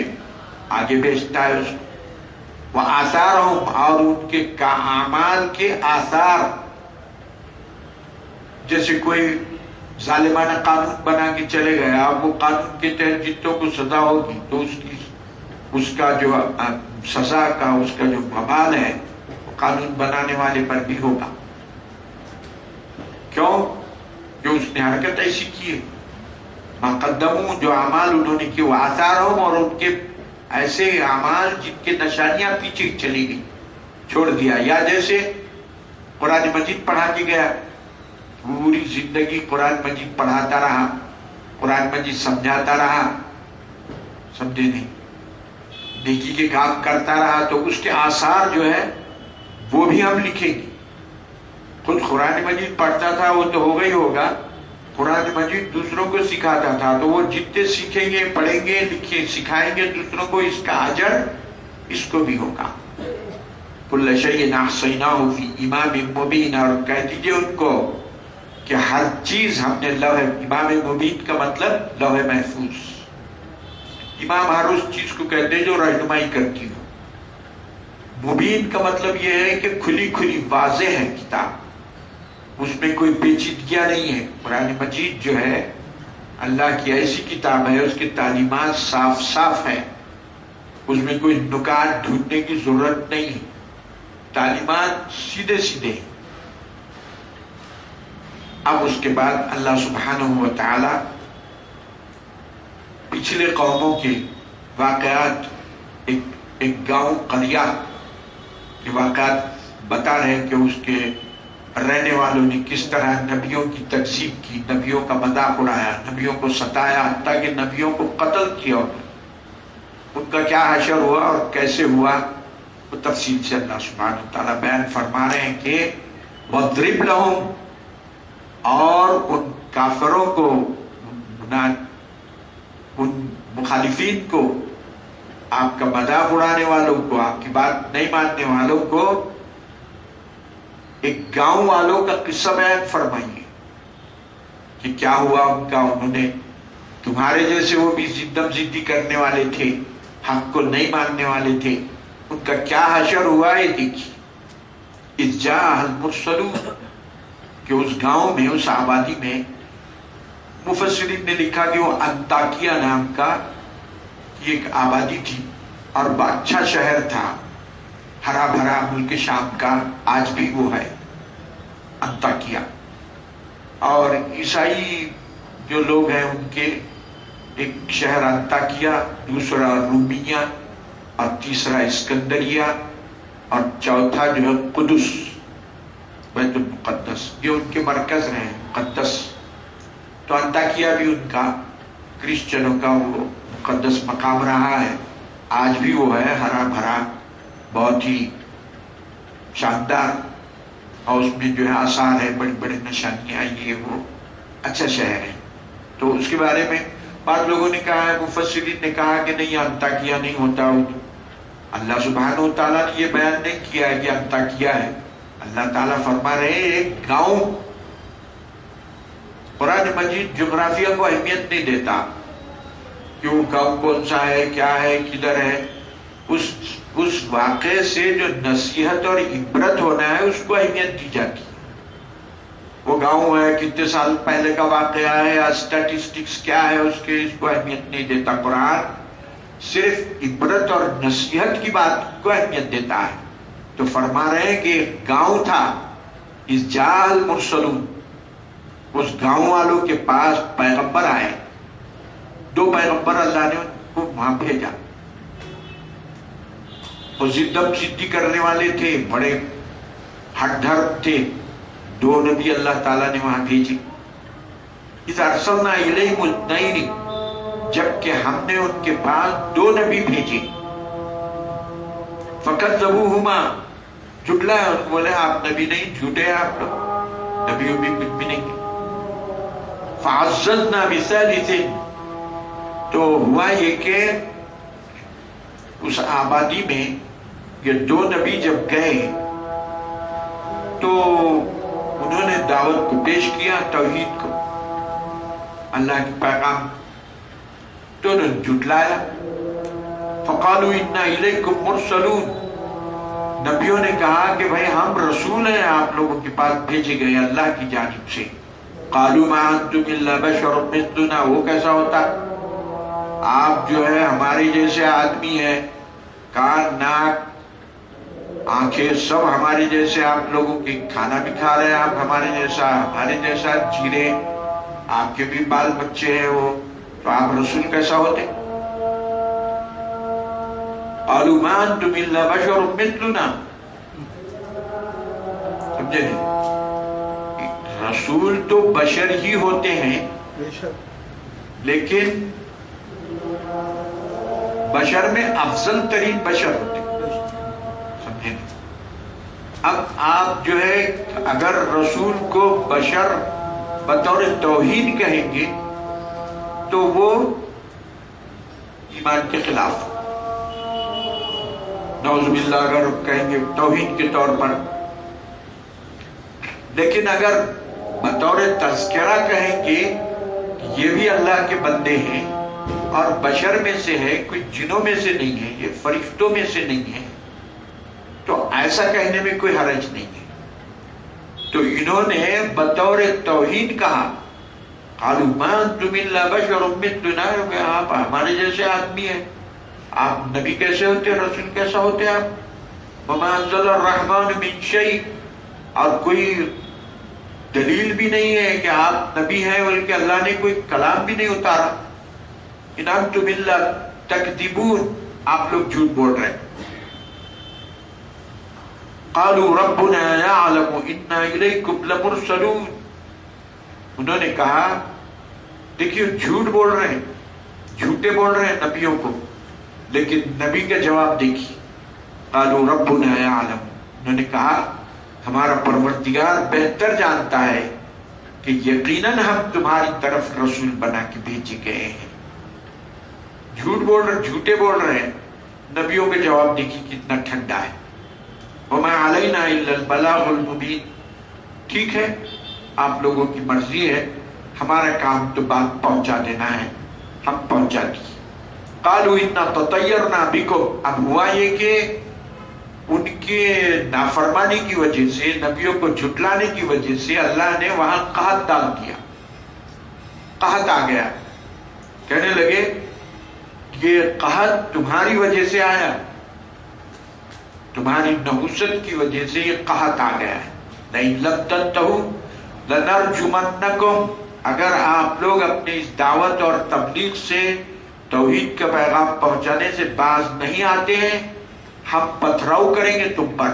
آگے بھیجتا ہے اس کو۔ وَآثَارَهُمْ، اور ان کے اعمال کے آثار، جیسے کوئی ظالمانہ قانون بنا کے چلے گیا، اب وہ قانون کے تحت جتوں کو سزا ہوگی تو اس کا جو سزا کا اس کا جو وبال ہے وہ قانون بنانے والے پر بھی ہوگا۔ کیوں؟ جو اس نے حرکت ایسی کی ہے۔ مقدموں، جو اعمال انہوں نے کیے، وہ آثاروں، اور ان کے ایسے اعمال جن کے نشانیاں پیچھے چلی گئی، چھوڑ دیا۔ یا جیسے قرآن مجید پڑھا کے گیا، پوری زندگی قرآن مجید پڑھاتا رہا، قرآن مجید سمجھاتا رہا، سمجھے نہیں، نیکی کے کام کرتا رہا، تو اس کے آثار جو ہے وہ بھی ہم لکھیں گے۔ خود قرآن مجید پڑھتا تھا وہ تو ہوگا ہی ہوگا، قرآن مجید دوسروں کو سکھاتا تھا، تو وہ جتنے سیکھیں گے، پڑھیں گے، لکھیں، سکھائیں گے دوسروں کو، اس کا اجر اس کو بھی ہوگا۔ کل شیء احصیناہ فی امام مبین، اور کہہ دیجیے ان کو کہ ہر چیز ہم نے لوح، امام مبین کا مطلب لوح محفوظ، امام ہر اس چیز کو کہتے ہیں جو رہنمائی کرتی ہو۔ مبین کا مطلب یہ ہے کہ کھلی کھلی واضح ہے کتاب، اس میں کوئی پیچیدگیاں نہیں ہے۔ قرآن مجید جو ہے اللہ کی ایسی کتاب ہے، اس کی تعلیمات صاف صاف ہے، اس میں کوئی نکات ڈھونڈنے کی ضرورت نہیں ہے، تعلیمات سیدھے سیدھے۔ اب اس کے بعد اللہ سبحانہ و تعالی پچھلے قوموں کے واقعات، ایک گاؤں قریہ کے واقعات بتا رہے ہیں کہ اس کے رہنے والوں نے کس طرح نبیوں کی تکذیب کی، نبیوں کا مذاق اڑایا، نبیوں کو ستایا، حتیٰ کہ نبیوں کو قتل کیا، ان کا کیا حشر ہوا اور کیسے ہوا، وہ تفصیل سے اللہ سبحانہ و تعالیٰ بیان فرما رہے ہیں کہ وَاضْرِبْ لَهُمْ، اور ان کافروں کو، ان مخالفین کو، آپ کا مذاق اڑانے والوں کو، آپ کی بات نہیں ماننے والوں کو، ایک گاؤں والوں کا قصہ بیان فرمائیے کہ کیا ہوا ان کا، انہوں نے تمہارے جیسے وہ بھی ضدی کرنے والے تھے، حق کو نہیں ماننے والے تھے، ان کا کیا حشر ہوا ہے دیکھیے. اذ جاء المرسلون، کہ اس گاؤں میں، اس آبادی میں، مفسرین نے لکھا کہ وہ انطاکیہ نام کا ایک آبادی تھی اور اچھا شہر تھا، ہرا بھرا، ملک شام کا آج بھی وہ ہے انطاکیہ. اور عیسائی جو لوگ ہیں ان کے ایک شہر انطاکیہ، دوسرا رومیہ، اور تیسرا اسکندریہ، اور چوتھا جو ہے قدس، بیت المقدس، یہ ان کے مرکز رہے ہیں، مقدس. تو انطاکیہ بھی ان کا کرسچنوں کا وہ مقدس مقام رہا ہے، آج بھی وہ ہے ہرا بھرا، بہت ہی شاندار، اور اس میں جو ہے آثار ہے، بڑی بڑی نشانیاں، یہ وہ اچھا شہر ہے. تو اس کے بارے میں بعض لوگوں نے کہا ہے، مفسرین نے کہا کہ نہیں، انطاکیہ نہیں ہوتا. اللہ سبحانہ و تعالیٰ نے یہ بیان نہیں کیا ہے کہ انطاکیہ ہے. اللہ تعالیٰ فرما رہے ہیں ایک گاؤں. قرآن مجید جغرافیہ کو اہمیت نہیں دیتا کہ وہ گاؤں کون سا ہے، کیا ہے، کدھر ہے. اس واقعے سے جو نصیحت اور عبرت ہونا ہے اس کو اہمیت دی جاتی ہے. وہ گاؤں ہے، کتنے سال پہلے کا واقعہ ہے، اسٹیٹسٹکس کیا ہے اس کے، اس کو اہمیت نہیں دیتا. قرآن صرف عبرت اور نصیحت کی بات کو اہمیت دیتا ہے. تو فرما رہے ہیں کہ ایک گاؤں تھا، اذ جاء المرسلون، اس گاؤں والوں کے پاس پیغمبر آئے. 2 پیغمبر اللہ نے ان کو وہاں بھیجا. وہ ضدی کرنے والے تھے، بڑے ہٹ دھرم تھے. 2 نبی اللہ تعالیٰ نے وہاں بھیجے. اذ ارسلنا الیہم اثنین، جبکہ ہم نے ان کے پاس 2 نبی بھیجے. فکذبوہما، جھٹلایا ان کو، بولے آپ نبی نہیں، جھوٹے ہیں آپ لوگ، نبیوں بھی کچھ بھی نہیں. فعززنا بثالث، تو ہوا یہ کہ اس آبادی میں یہ 2 نبی جب گئے تو انہوں نے دعوت کو پیش کیا، توحید کو، اللہ کے پیغام، تو انہوں نے جھٹلایا. فقالوا انا الیکم مرسلون، نبیوں نے کہا کہ بھائی ہم رسول ہیں، آپ لوگوں کے پاس بھیجے گئے اللہ کی جانب سے. قالوا ما انتم الا بشر مثلنا، وہ کیسا ہوتا، آپ جو ہے ہمارے جیسے آدمی ہیں، کان، ناک، آنکھیں سب ہمارے جیسے، آپ لوگوں کے کھانا بھی کھا رہے ہیں آپ ہمارے جیسا، ہمارے جیسا جی رہے، آپ کے بھی بال بچے ہیں وہ، تو آپ رسول کیسا ہوتے. قالوا ما انتم الا بشر مثلنا، سمجھے نہیں، رسول تو بشر ہی ہوتے ہیں، لیکن بشر میں افضل ترین بشر ہوتے ہیں، سمجھے. اب آپ جو ہے اگر رسول کو بشر بطور توحید کہیں گے تو وہ ایمان کے خلاف، نعوذ باللہ اگر کہیں گے توحید کے طور پر. لیکن اگر بطور تذکرہ کہیں گے یہ بھی اللہ کے بندے ہیں اور بشر میں سے ہے، کوئی جنوں میں سے نہیں ہے، یہ فرشتوں میں سے نہیں ہے، تو ایسا کہنے میں کوئی حرج نہیں ہے. تو انہوں نے بطور توحید کہا، قالوا ما انتم الا بشر مثلنا، کہ آپ ہمارے جیسے آدمی ہیں، آپ نبی کیسے ہوتے، رسول کیسا ہوتے آپ. وما انزل الرحمن من شیء، اور کوئی دلیل بھی نہیں ہے کہ آپ نبی ہیں، بلکہ اللہ نے کوئی کلام بھی نہیں اتارا. ان انتم الا تکذبون، آپ لوگ جھوٹ بول رہے ہیں. قالوا ربنا يعلم انا الیکم لمرسلون، انہوں نے کہا، دیکھیے جھوٹ بول رہے ہیں، جھوٹے بول رہے ہیں نبیوں کو، لیکن نبی کا جواب دیکھیے. قالوا ربنا يعلم، انہوں نے کہا ہمارا پروردگار بہتر جانتا ہے کہ یقیناً ہم تمہاری طرف رسول بنا کے بھیجے گئے ہیں. جھوٹ بول رہے، جھوٹے بول رہے ہیں. نبیوں کا جواب دیکھیے کتنا ٹھنڈا ہے. وما علینا الا البلاغ المبین، ٹھیک ہے آپ لوگوں کی مرضی ہے، ہمارا کام تو بات پہنچا دینا ہے، ہم پہنچا دی. قالوا انا تطیرنا بکم. اب ہوا یہ کہ ان کے نافرمانی کی وجہ سے، نبیوں کو جھٹلانے کی وجہ سے اللہ نے وہاں قحط ڈال دیا. قحط آ گیا. کہنے لگے یہ قحط تمہاری وجہ سے آیا، تمہاری نحوست کی وجہ سے یہ قحط آ گیا ہے. لئن لم تنتہوا لنرجمنکم. اگر آپ لوگ اپنی اس دعوت اور تبلیغ سے، توحید کا پیغام پہنچانے سے باز نہیں آتے ہیں، ہم پتھراؤ کریں گے تم پر.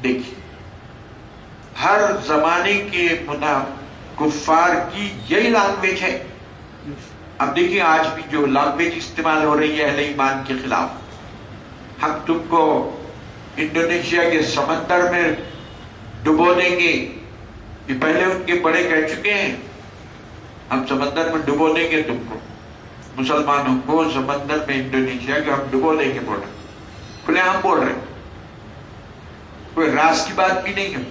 دیکھیے ہر زمانے کے کفار کی یہی لینگویج ہے. اب دیکھیے آج بھی جو لینگویج استعمال ہو رہی ہے اہل ایمان کے خلاف، ہم تم کو انڈونیشیا کے سمندر میں ڈبو دیں گے. یہ پہلے ان کے بڑے کہہ چکے ہیں، ہم سمندر میں ڈبو دیں گے تم کو، مسلمانوں کو سمندر میں انڈونیشیا کے ہم ڈبو دیں گے. بول رہے کھلے عام بول رہے، کوئی راز کی بات بھی نہیں ہے،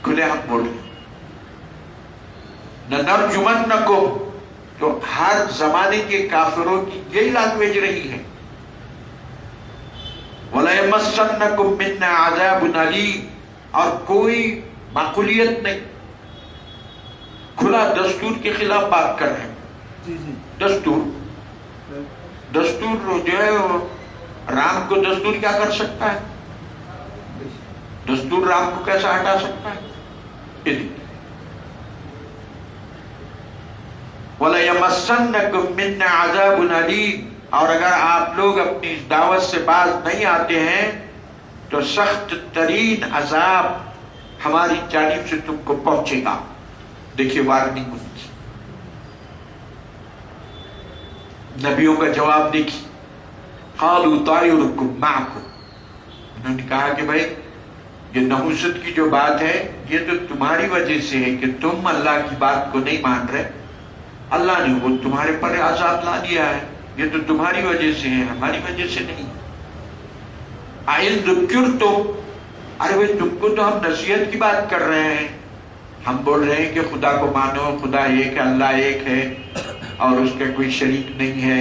کھلے عام بول رہے. لنرجمنکم، تو ہر زمانے کے کافروں کی یہی لینگویج رہی ہے. وَلَيَمَسَّنَّكُم مِّنَّا عَذَابٌ أَلِيمٌ. اور کوئی معقولیت نہیں، کھلا دستور کے خلاف بات کر رہے ہیں. دستور جو ہے رام کو دستور کیا کر سکتا ہے؟ دستور رام کو کیسا ہٹا سکتا ہے؟ وَلَيَمَسَّنَّكُم مِّنَّا عَذَابٌ أَلِيمٌ. اور اگر آپ لوگ اپنی اس دعوت سے باز نہیں آتے ہیں تو سخت ترین عذاب ہماری جانب سے تم کو پہنچے گا. دیکھیے وارننگ ان کی. نبیوں کا جواب دیکھیے. قالوا طائركم معكم. انہوں نے کہا کہ بھائی یہ نحوست کی جو بات ہے یہ تو تمہاری وجہ سے ہے کہ تم اللہ کی بات کو نہیں مان رہے. اللہ نے وہ تمہارے پر عذاب لا دیا ہے، یہ تو تمہاری وجہ سے ہے، ہماری وجہ سے نہیں. اِن ذکرتم. ارے بھائی تم کو تو ہم نصیحت کی بات کر رہے ہیں، ہم بول رہے ہیں کہ خدا کو مانو، خدا ایک ہے، اللہ ایک ہے اور اس کا کوئی شریک نہیں ہے.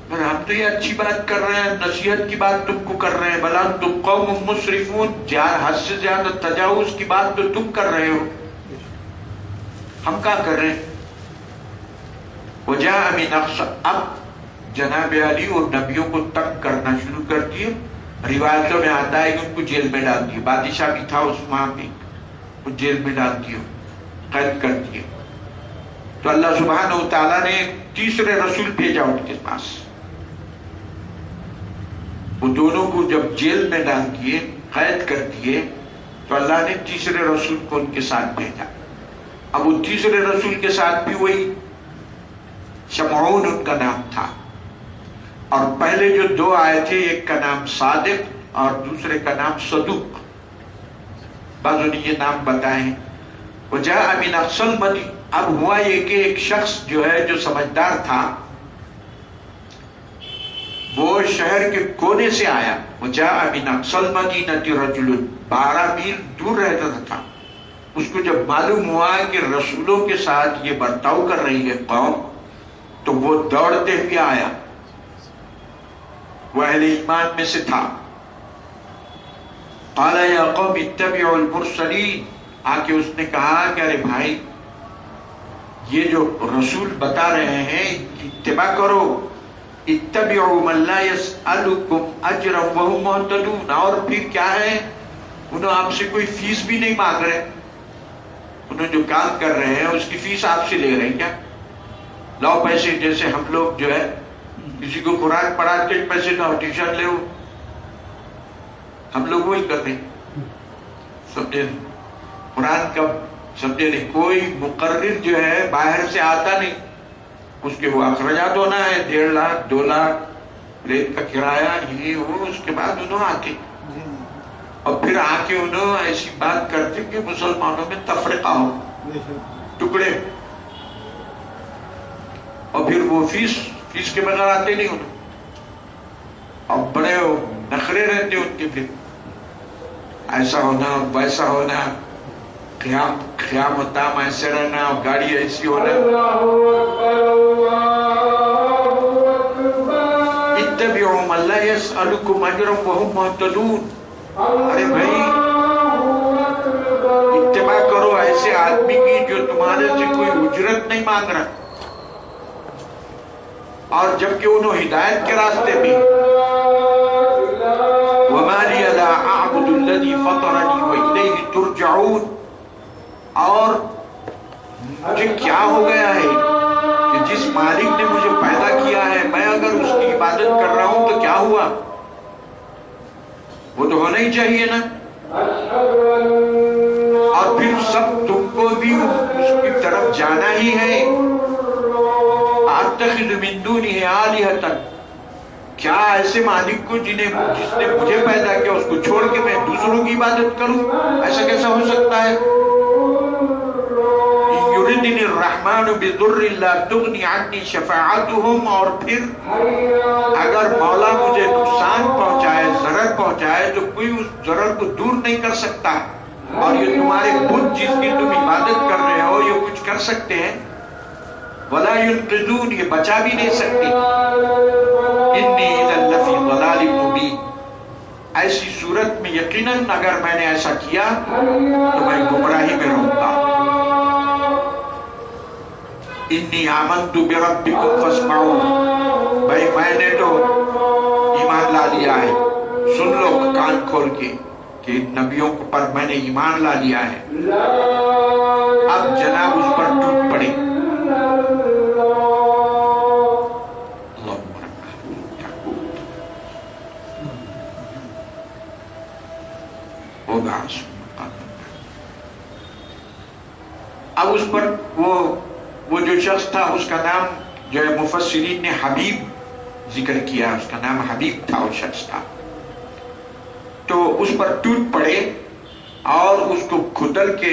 اور ہم تو یہ اچھی بات کر رہے ہیں، نصیحت کی بات تم کو کر رہے ہیں. بل انتم قوم مسرفون. حد سے زیادہ تجاوز کی بات تو تم کر رہے ہو، ہم کیا کر رہے ہیں. وجاء من اقصى. اب جناب علی اور نبیوں کو تنگ کرنا شروع کر دیے. روایتوں میں آتا ہے کہ ان کو جیل میں ڈال دیے. بادشاہ بھی تھا اس وہاں پہ، وہ جیل میں ڈال دیے، قید کر دیے. تو اللہ سبحانہ و تعالیٰ نے تیسرے رسول بھیجا ان کے پاس. وہ دونوں کو جب جیل میں ڈال دیے، قید کر دیے، تو اللہ نے تیسرے رسول کو ان کے ساتھ بھیجا. اب وہ تیسرے رسول کے ساتھ بھی وہی شمعون ان کا نام تھا. اور پہلے جو دو آئے تھے، ایک کا نام صادق اور دوسرے کا نام صدوق، بعضوں نے یہ نام بتائے ہیں. وجاء من اقصى المدینہ. اب ہوا یہ کہ ایک شخص جو ہے جو سمجھدار تھا، وہ شہر کے کونے سے آیا. وجاء من اقصى المدینہ رجل. 12 میل دور رہتا تھا. اس کو جب معلوم ہوا کہ رسولوں کے ساتھ یہ برتاؤ کر رہی ہے قوم، تو وہ دوڑتے ہوئے آیا. وہ اہل ایمان میں سے تھا. قال یا قوم اتبعوا المرسلین. آ کے اس نے کہا کہ ارے بھائی یہ جو رسول بتا رہے ہیں ان کی اتباع کرو. اتبعوا من لا يسألكم اجرا وهم مهتدون. اور پھر کیا ہے، انہوں آپ سے کوئی فیس بھی نہیں مانگ رہے. انہوں جو کام کر رہے ہیں اس کی فیس آپ سے لے رہے ہیں. کیا لاؤ پیسے، جیسے ہم لوگ جو ہے کسی کو قرآن پڑھاتے پیسے لاؤ، ٹیوشن لے. ہم لوگ وہی کرتے ہیں. سمجھے قرآن کا سمجھے نہیں. کوئی مقرر جو ہے باہر سے آتا نہیں، اس کے وہ اخراجات ہونا ہے 1.5 لاکھ 2 لاکھ ریت کا کرایہ یہ وہ. اس کے بعد انہوں آتے اور پھر آ کے انہوں ایسی بات کرتے کہ مسلمانوں میں تفرقہ ہو، ٹکڑے. اور پھر وہ فیس کے بغیر آتے نہیں انہوں. اور بڑے نخرے رہتے ان کے، پھر ایسا ہونا ویسا ہونا، قیام و تام ایسے رہنا، اور گاڑی ایسی ہونا. وَاتَّبِعُوا مَن لَّا يَسْأَلُكُمْ أَجْرًا وَهُمْ مُهْتَدُونَ. ارے بھائی اتباع کرو ایسے آدمی کی جو تمہارے سے کوئی اجرت نہیں مانگ رہا، اور جبکہ انہوں ہدایت کے راستے بھی. وَمَا لِيَ لَا أَعْبُدُ الَّذِي فَطَرَنِي وَإِلَيْهِ تُرْجَعُونَ. اور مجھے کیا ہو گیا ہے کہ جس مالک نے مجھے پیدا کیا ہے، میں اگر اس کی عبادت کر رہا ہوں تو کیا ہوا؟ وہ تو ہونا ہی چاہیے نا. اور پھر سب تم کو بھی اس کی طرف جانا ہی ہے. أَتَّخِذُ مِن دُونِهِ آلِهَةً. کیا ایسے مالک کو جس نے مجھے پیدا کیا اس کو چھوڑ کے میں دوسروں کی عبادت کروں؟ ایسا کیسا ہو سکتا ہے؟ يُرِدْنِ الرَّحْمَنُ بِضُرٍّ لَا تُغْنِ عَنِّي شَفَاعَتُهُمْ. اور پھر اگر مولا مجھے نقصان پہنچائے، ضرر پہنچائے، تو کوئی اس ضرر کو دور نہیں کر سکتا. اور یہ تمہارے بت جس کی تم عبادت کر رہے ہو یہ کچھ کر سکتے ہیں؟ وَلَا يُنْقِذُونَ. یہ بچا بھی نہیں سکتے. إِنِّي إِذًا لَّفِي ضَلَالٍ مُّبِينٍ. ایسی صورت میں یقیناً اگر میں نے ایسا کیا تو میں گمراہی میں رہوں گا. إِنِّي آمَنْتُ بِرَبِّكُمْ فَاسْمَعُونِ. بھائی میں نے تو ایمان لا لیا ہے، سن لو کان کھول کے کہ نبیوں پر میں نے ایمان لا لیا ہے. اب جناب اس پر ٹوٹ پڑے. اب اس پر وہ جو شخص تھا اس کا نام جو ہے مفسرین نے حبیب ذکر کیا، اس کا نام حبیب تھا، وہ شخص تھا. تو اس پر ٹوٹ پڑے اور اس کو کھدل کے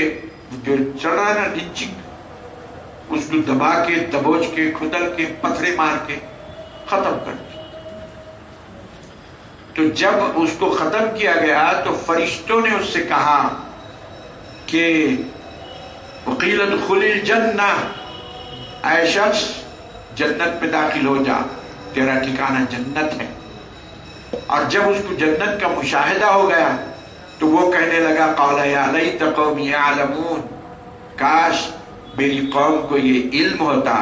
جو چڑھ رہا نا لنچنگ، اس کو دبا کے دبوچ کے کھدل کے پتھرے مار کے ختم کر دیا. تو جب اس کو ختم کیا گیا تو فرشتوں نے اس سے کہا کہ وَقِيلَ ادْخُلِ الْجَنَّةَ. اے شخص جنت میں داخل ہو جا، تیرا ٹھکانہ جنت ہے. اور جب اس کو جنت کا مشاہدہ ہو گیا تو وہ کہنے لگا قَالَ يَا لَيْتَ قَوْمِي يَعْلَمُونَ. کاش میری قوم کو یہ علم ہوتا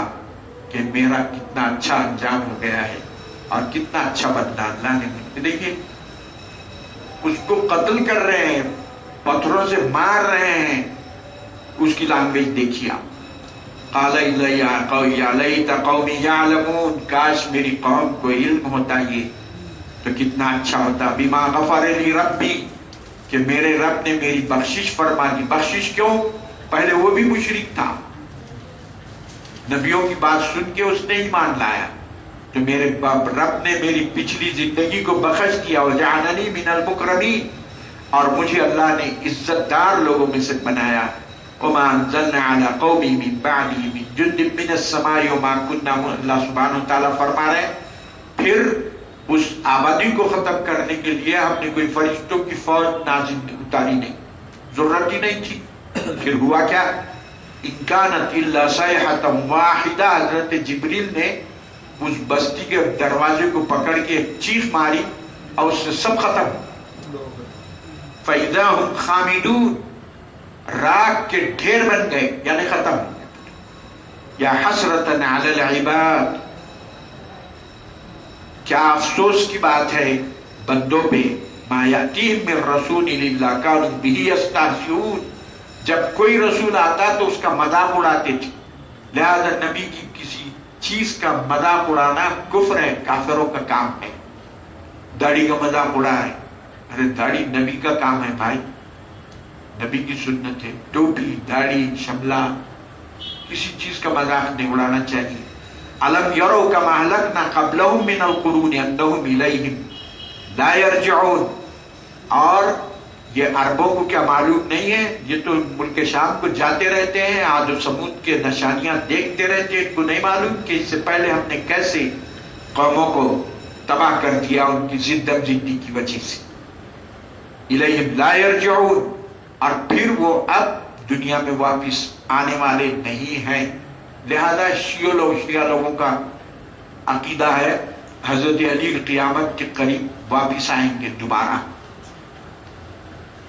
کہ میرا کتنا اچھا انجام ہو گیا ہے اور کتنا اچھا بدلہ اللہ نے مجھے. دیکھیے اس کو قتل کر رہے ہیں، پتھروں سے مار رہے ہیں، اس کی لینگویج دیکھیے آپ. قَالَ يَا لَيْتَ قَوْمِي يَعْلَمُونَ. کاش میری قوم کو علم ہوتا یہ تو کتنا اچھا ہوتا. بِمَا غَفَرَ لِي رَبِّي. کہ میرے رب نے میری بخشش فرما دی. بخشش کیوں؟ پہلے وہ بھی مشرک تھا، نبیوں کی بات سن کے اس نے ایمان لایا تو میرے رب نے میری پچھلی زندگی کو بخش دیا. وَجَعَلَنِي مِنَ الْمُكْرَمِينَ. اور مجھے اللہ نے عزت دار لوگوں میں سے بنایا. وَمَا أَنزَلْنَا عَلَىٰ قَوْمِهِ مِن بَعْدِهِ مِن جُندٍ مِّنَ السَّمَاءِ وَمَا كُنَّا. اللہ سبحانہ وتعالیٰ فرما رہے ہیں پھر اس آبادی کو ختم کرنے کے لیے ہم نے کوئی فرشتوں کی فوج نازل اتاری نہیں، ضرورت ہی نہیں تھی. پھر ہوا کیا؟ إِن كَانَتْ إِلَّا صَيْحَةً وَاحِدَةً. حضرت جبریل نے اس بستی کے دروازے کو پکڑ کے چیخ ماری اور اس سے سب ختم. فَإِذَا هُمْ خَامِدُونَ. راک کے ڈھیر بن گئے یعنی ختم. یا حسرتاً علی العباد. کیا افسوس کی بات ہے بندوں پہ. ما یأتیہم من رسول الا کانوا بہ یستہزئون. جب کوئی رسول آتا تو اس کا مذاق اڑاتے تھے. لہذا نبی کی کسی چیز کا مذاق اڑانا کفر ہے، کافروں کا کام ہے. داڑھی کا مذاق اڑا ہے، ارے داڑھی نبی کا کام ہے بھائی، نبی کی سنت ہے. ٹوپی، داڑھی، شملہ، کسی چیز کا مذاق نہیں اڑانا چاہیے. أَلَمْ يَرَوْا كَمَا أَهْلَكْنَا قَبْلَهُمْ مِنَ الْقُرُونِ أَنَّهُمْ إِلَيْهِمْ لَا يَرْجِعُونَ. اور یہ عربوں کو کیا معلوم نہیں ہے؟ یہ تو ملک شام کو جاتے رہتے ہیں، عاد و سمود کے نشانیاں دیکھتے رہتے ہیں. ان کو نہیں معلوم کہ اس سے پہلے ہم نے کیسے قوموں کو تباہ کر دیا ان کی زندہ زندگی کی وجہ سے. إِلَيْهِمْ لَا يَرْجِعُونَ. اور پھر وہ اب دنیا میں واپس آنے والے نہیں ہیں. لہذا شیعہ لوگوں کا عقیدہ ہے حضرت علی قیامت کے قریب واپس آئیں گے دوبارہ،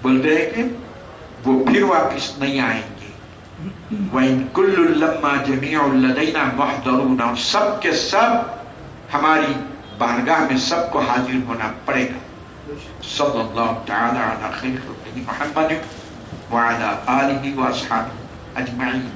بول رہے کہ وہ پھر واپس نہیں آئیں گے۔ وَإِن كُلٌّ لَمَّا جَمِيعٌ لَدَيْنَا مُحْضَرُونَ، اور سب کے سب ہماری بارگاہ میں سب کو حاضر ہونا پڑے گا۔ صلی اللہ تعالی علی خیر خلقہ محمد وعلی آلہ واصحابہ اجمعین۔